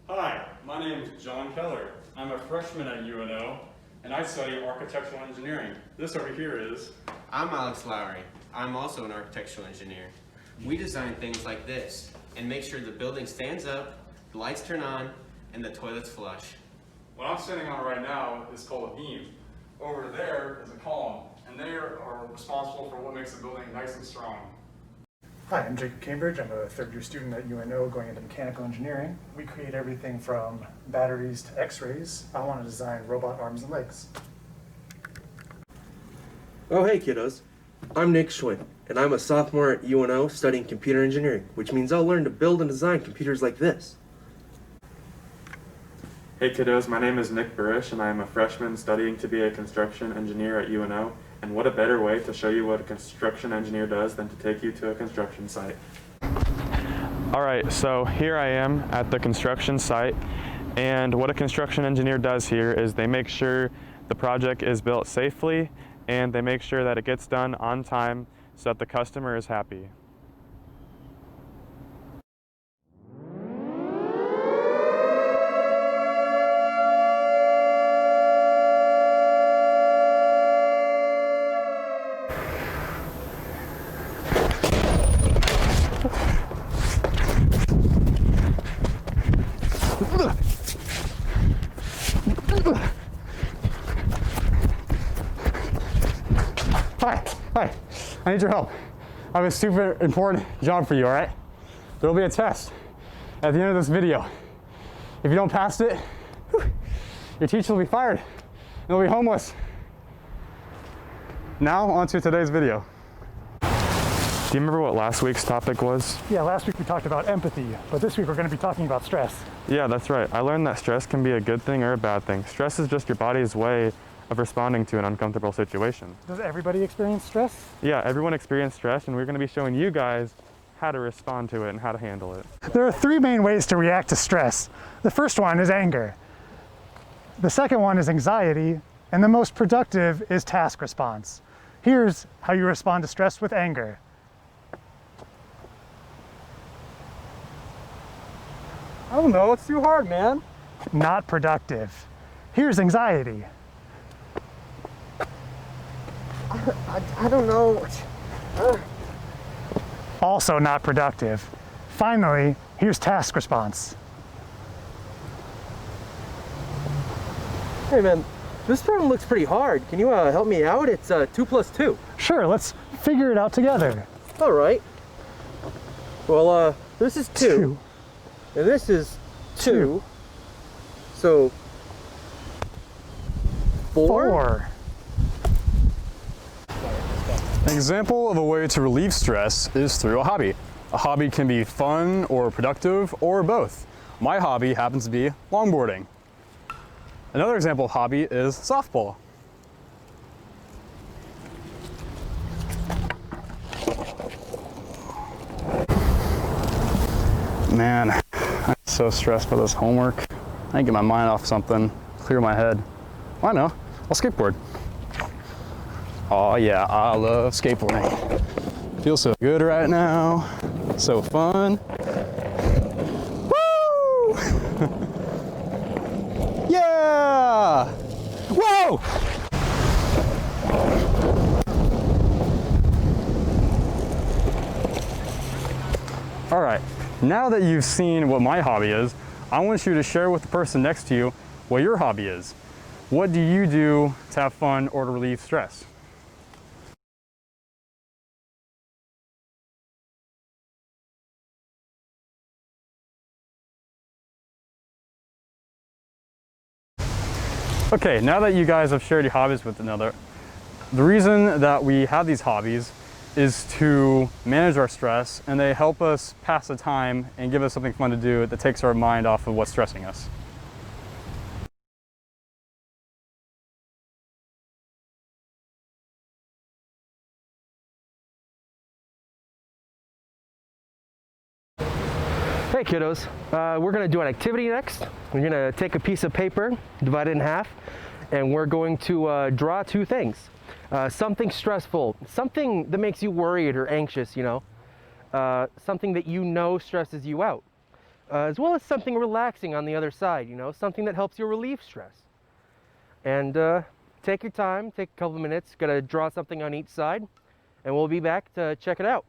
Hi, my name is John Keller. I'm a freshman at UNO, and I study architectural engineering. This over here is... I'm Alex Lowry. I'm also an architectural engineer. We design things like this and make sure the building stands up, the lights turn on, and the toilets flush. What I'm sitting on right now is called a beam. Over there is a column, and they are responsible for what makes the building nice and strong. Hi, I'm Jacob Cambridge. I'm a third-year student at UNO going into mechanical engineering. We create everything from batteries to x-rays. I want to design robot arms and legs. Oh, hey kiddos. I'm Nick Schwinn, and I'm a sophomore at UNO studying computer engineering, which means I'll learn to build and design computers like this. Hey kiddos, my name is Nick Burish and I am a freshman studying to be a construction engineer at UNO. And what a better way to show you what a construction engineer does than to take you to a construction site. Alright, so here I am at the construction site, and what a construction engineer does here is they make sure the project is built safely and they make sure that it gets done on time so that the customer is happy. Hi, I need your help. I have a super important job for you, all right? There will be a test at the end of this video. If you don't pass it, your teacher will be fired and you'll be homeless. Now, on to today's video. Do you remember what last week's topic was? Yeah, last week we talked about empathy, but this week we're going to be talking about stress. Yeah, that's right. I learned that stress can be a good thing or a bad thing. Stress is just your body's way of responding to an uncomfortable situation. Does everybody experience stress? Yeah, everyone experiences stress, and we're going to be showing you guys how to respond to it and how to handle it. There are three main ways to react to stress. The first one is anger. The second one is anxiety, and the most productive is task response. Here's how you respond to stress with anger. I don't know, it's too hard, man. Not productive. Here's anxiety. I don't know. Also not productive. Finally, here's task response. Hey man, this problem looks pretty hard. Can you help me out? It's 2 plus 2. Sure, let's figure it out together. All right. Well, this is 2. And this is 2. So, 4? An example of a way to relieve stress is through a hobby. A hobby can be fun or productive or both. My hobby happens to be longboarding. Another example of hobby is softball. Man, I'm so stressed by this homework. I need to get my mind off something, clear my head. Well, I know, I'll skateboard. Oh yeah, I love skateboarding. Feels so good right now. So fun. Woo! Yeah! Whoa! All right, now that you've seen what my hobby is, I want you to share with the person next to you what your hobby is. What do you do to have fun or to relieve stress? Okay, now that you guys have shared your hobbies with another, the reason that we have these hobbies is to manage our stress, and they help us pass the time and give us something fun to do that takes our mind off of what's stressing us. hey kiddos, we're going to do an activity next. We're going to take a piece of paper, divide it in half, and we're going to draw 2 things. Something stressful, something that makes you worried or anxious, you know. Something that you know stresses you out. as well as something relaxing on the other side, something that helps you relieve stress. And take your time, take a couple of minutes, gotta draw something on each side, and we'll be back to check it out.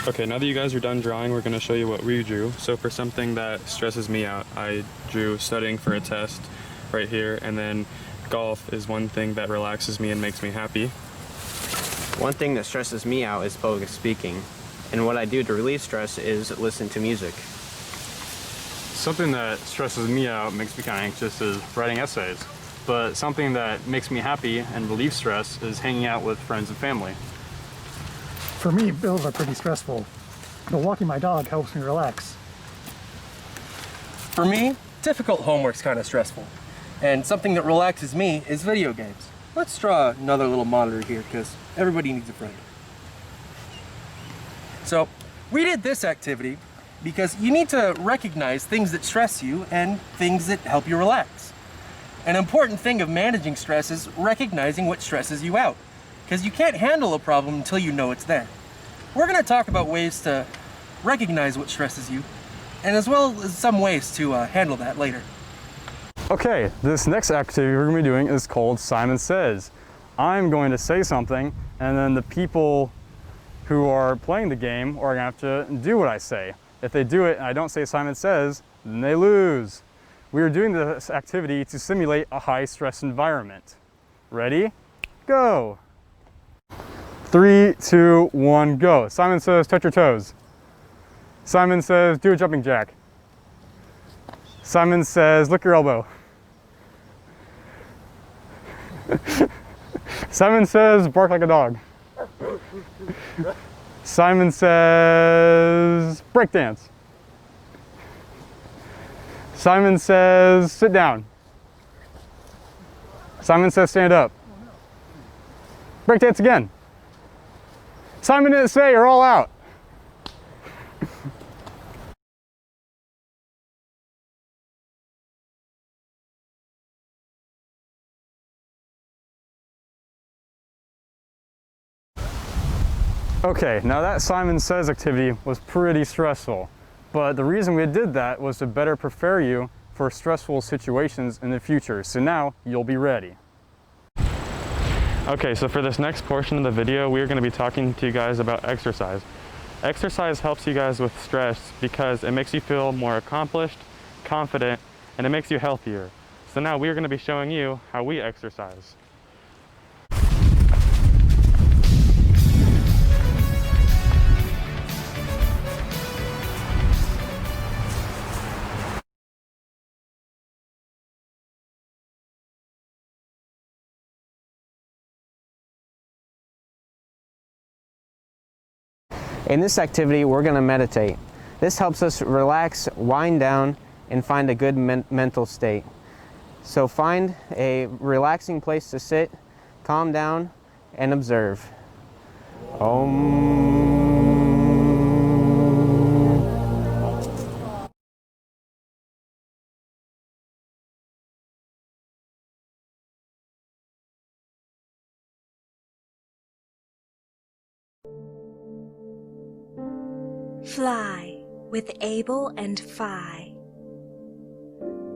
Okay, now that you guys are done drawing, we're going to show you what we drew. So for something that stresses me out, I drew studying for a test right here, and then golf is one thing that relaxes me and makes me happy. One thing that stresses me out is public speaking, and what I do to relieve stress is listen to music. Something that stresses me out, makes me kind of anxious, is writing essays. But something that makes me happy and relieves stress is hanging out with friends and family. For me, bills are pretty stressful, but walking my dog helps me relax. For me, difficult homework's kind of stressful. And something that relaxes me is video games. Let's draw another little monitor here because everybody needs a friend. So we did this activity because you need to recognize things that stress you and things that help you relax. An important thing of managing stress is recognizing what stresses you out, because you can't handle a problem until you know it's there. We're going to talk about ways to recognize what stresses you, and as well as some ways to handle that later. Okay, this next activity we're going to be doing is called Simon Says. I'm going to say something, and then the people who are playing the game are going to have to do what I say. If they do it and I don't say Simon Says, then they lose. We are doing this activity to simulate a high-stress environment. Ready? Go! 3, 2, 1, go. Simon Says, touch your toes. Simon Says, do a jumping jack. Simon Says, lick your elbow. Simon Says, bark like a dog. Simon Says, break dance. Simon Says, sit down. Simon Says, stand up. Break dance again. Simon didn't say, you're all out. Okay, now that Simon Says activity was pretty stressful, but the reason we did that was to better prepare you for stressful situations in the future, so now you'll be ready. Okay, so for this next portion of the video, we're going to be talking to you guys about exercise. Exercise helps you guys with stress because it makes you feel more accomplished, confident, and it makes you healthier. So now we're going to be showing you how we exercise. In this activity, we're going to meditate. This helps us relax, wind down, and find a good mental state. So find a relaxing place to sit, calm down, and observe. Om. Fly with Abel and Phi.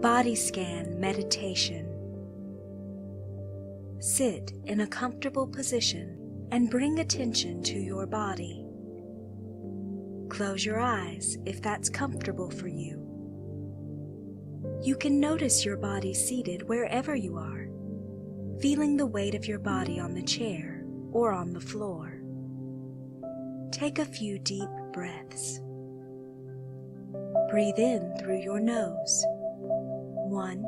Body scan meditation. Sit in a comfortable position and bring attention to your body. Close your eyes if that's comfortable for you. You can notice your body seated wherever you are, feeling the weight of your body on the chair or on the floor. Take a few deep breaths. Breathe in through your nose. 1,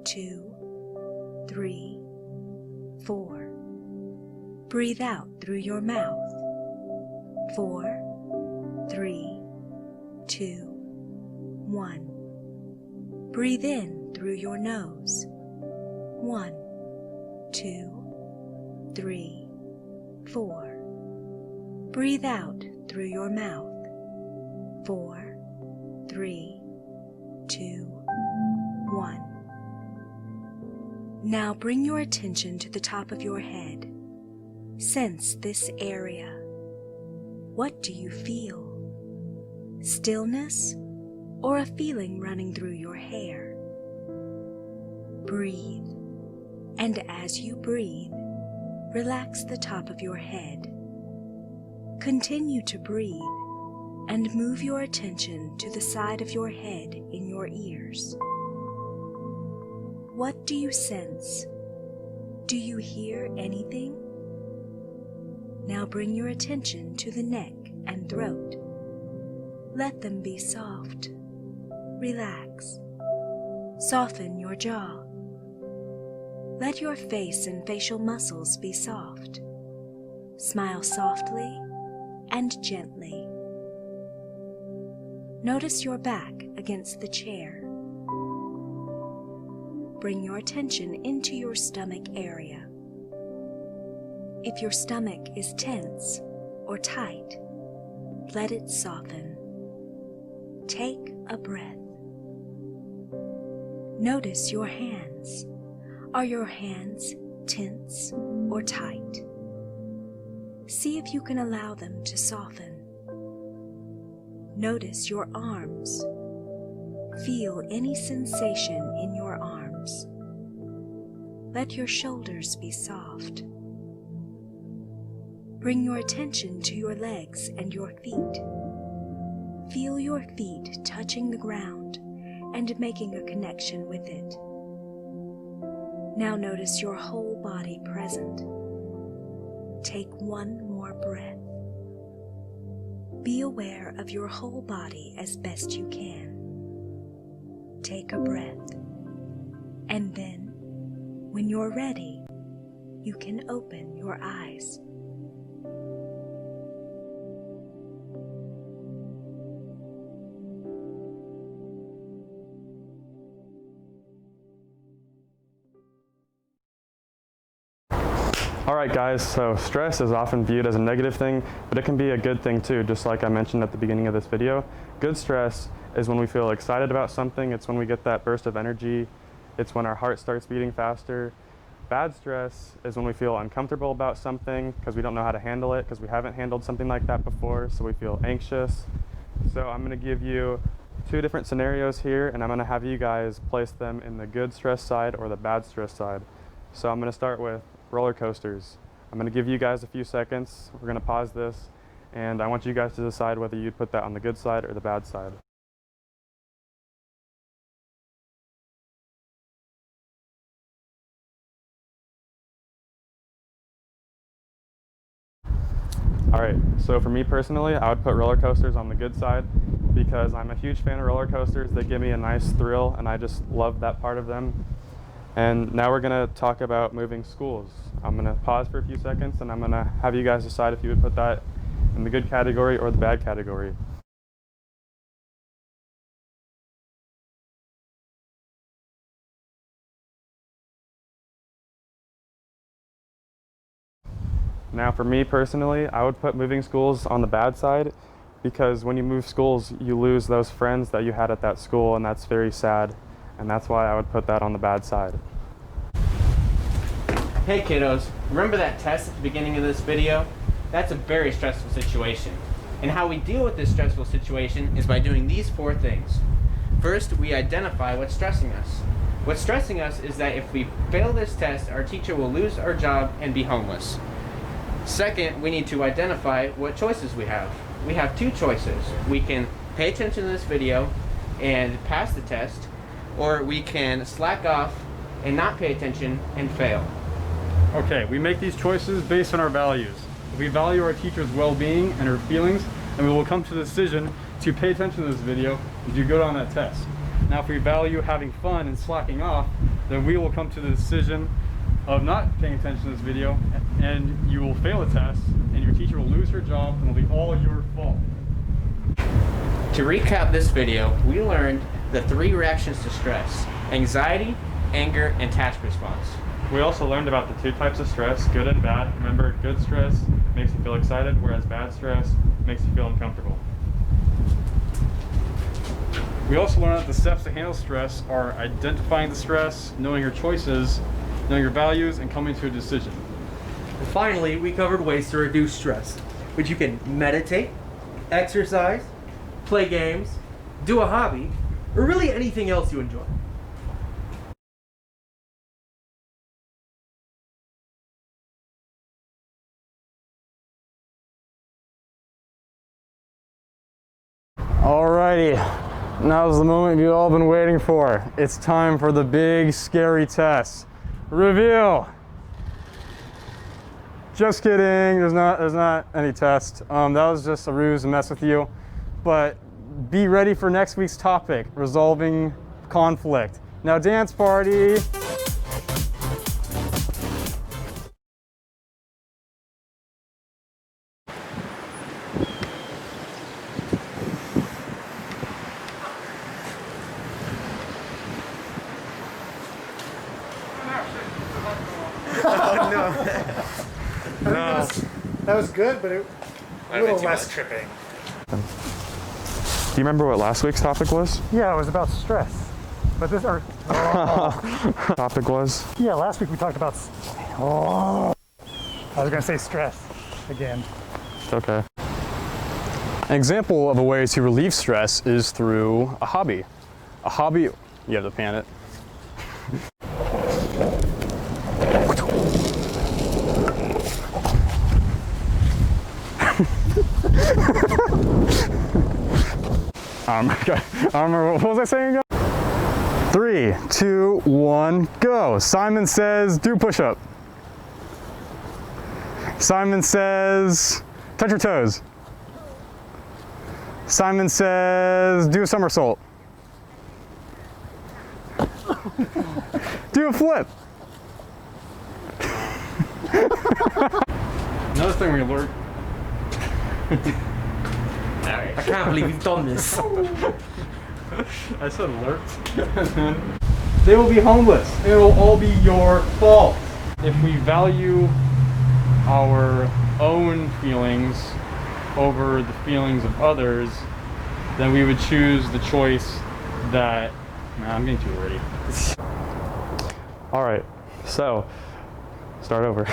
2, 3, 4. Breathe out through your mouth. 4, 3, 2, 1. Breathe in through your nose. 1, 2, 3, 4. Breathe out through your mouth. 4, 3, 2, 1. Now bring your attention to the top of your head. Sense this area. What do you feel? Stillness or a feeling running through your hair? Breathe, and as you breathe, relax the top of your head. Continue to breathe and move your attention to the side of your head in your ears. What do you sense? Do you hear anything? Now bring your attention to the neck and throat. Let them be soft. Relax. Soften your jaw. Let your face and facial muscles be soft. Smile softly and gently. Notice your back against the chair. Bring your attention into your stomach area. If your stomach is tense or tight, let it soften. Take a breath. Notice your hands. Are your hands tense or tight? See if you can allow them to soften. Notice your arms. Feel any sensation in your arms. Let your shoulders be soft. Bring your attention to your legs and your feet. Feel your feet touching the ground and making a connection with it. Now notice your whole body present. Take one more breath. Be aware of your whole body as best you can. Take a breath, and then, when you're ready, you can open your eyes. Alright guys, so stress is often viewed as a negative thing, but it can be a good thing too, just like I mentioned at the beginning of this video. Good stress is when we feel excited about something, it's when we get that burst of energy, it's when our heart starts beating faster. Bad stress is when we feel uncomfortable about something because we don't know how to handle it, because we haven't handled something like that before, so we feel anxious. So I'm going to give you two different scenarios here, and I'm going to have you guys place them in the good stress side or the bad stress side. So I'm going to start with roller coasters. I'm going to give you guys a few seconds. We're going to pause this, and I want you guys to decide whether you'd put that on the good side or the bad side. Alright, so for me personally, I would put roller coasters on the good side because I'm a huge fan of roller coasters. They give me a nice thrill, and I just love that part of them. And now we're going to talk about moving schools. I'm going to pause for a few seconds, and I'm going to have you guys decide if you would put that in the good category or the bad category. Now for me personally, I would put moving schools on the bad side because when you move schools, you lose those friends that you had at that school, and that's very sad. And that's why I would put that on the bad side. Hey kiddos, remember that test at the beginning of this video? That's a very stressful situation. And how we deal with this stressful situation is by doing these four things. First, we identify what's stressing us. What's stressing us is that if we fail this test, our teacher will lose our job and be homeless. Second, we need to identify what choices we have. We have two choices. We can pay attention to this video and pass the test, or we can slack off and not pay attention and fail. Okay, we make these choices based on our values. If we value our teacher's well-being and her feelings, then we will come to the decision to pay attention to this video and do good on that test. Now, if we value having fun and slacking off, then we will come to the decision of not paying attention to this video, and you will fail a test, and your teacher will lose her job, and it'll be all your fault. To recap this video, we learned the three reactions to stress: anxiety, anger, and task response. We also learned about the two types of stress, good and bad. Remember, good stress makes you feel excited, whereas bad stress makes you feel uncomfortable. We also learned that the steps to handle stress are identifying the stress, knowing your choices, knowing your values, and coming to a decision. And finally, we covered ways to reduce stress, which you can meditate, exercise, play games, do a hobby, or really anything else you enjoy. Alrighty, now's the moment you've all been waiting for. It's time for the big, scary test. Reveal. Just kidding, there's not any test. That was just a ruse to mess with you. But be ready for next week's topic, resolving conflict. Now dance party. That was good, but a little less tripping. Do you remember what last week's topic was? Yeah, it was about stress. But this, Topic was? yeah, last week we talked about, I was gonna say stress again. It's okay. An example of a way to relieve stress is through a hobby. A hobby, you have to pan it. Okay. I don't remember, what was I saying again? 3, 2, 1, go. Simon says, do push-up. Simon says, touch your toes. Simon says, do a somersault. Do a flip. Another thing we learned. I can't believe you've done this. I said alert. They will be homeless. It will all be your fault. If we value our own feelings over the feelings of others, then we would choose the choice that... Nah, I'm getting too wordy. All right, so start over.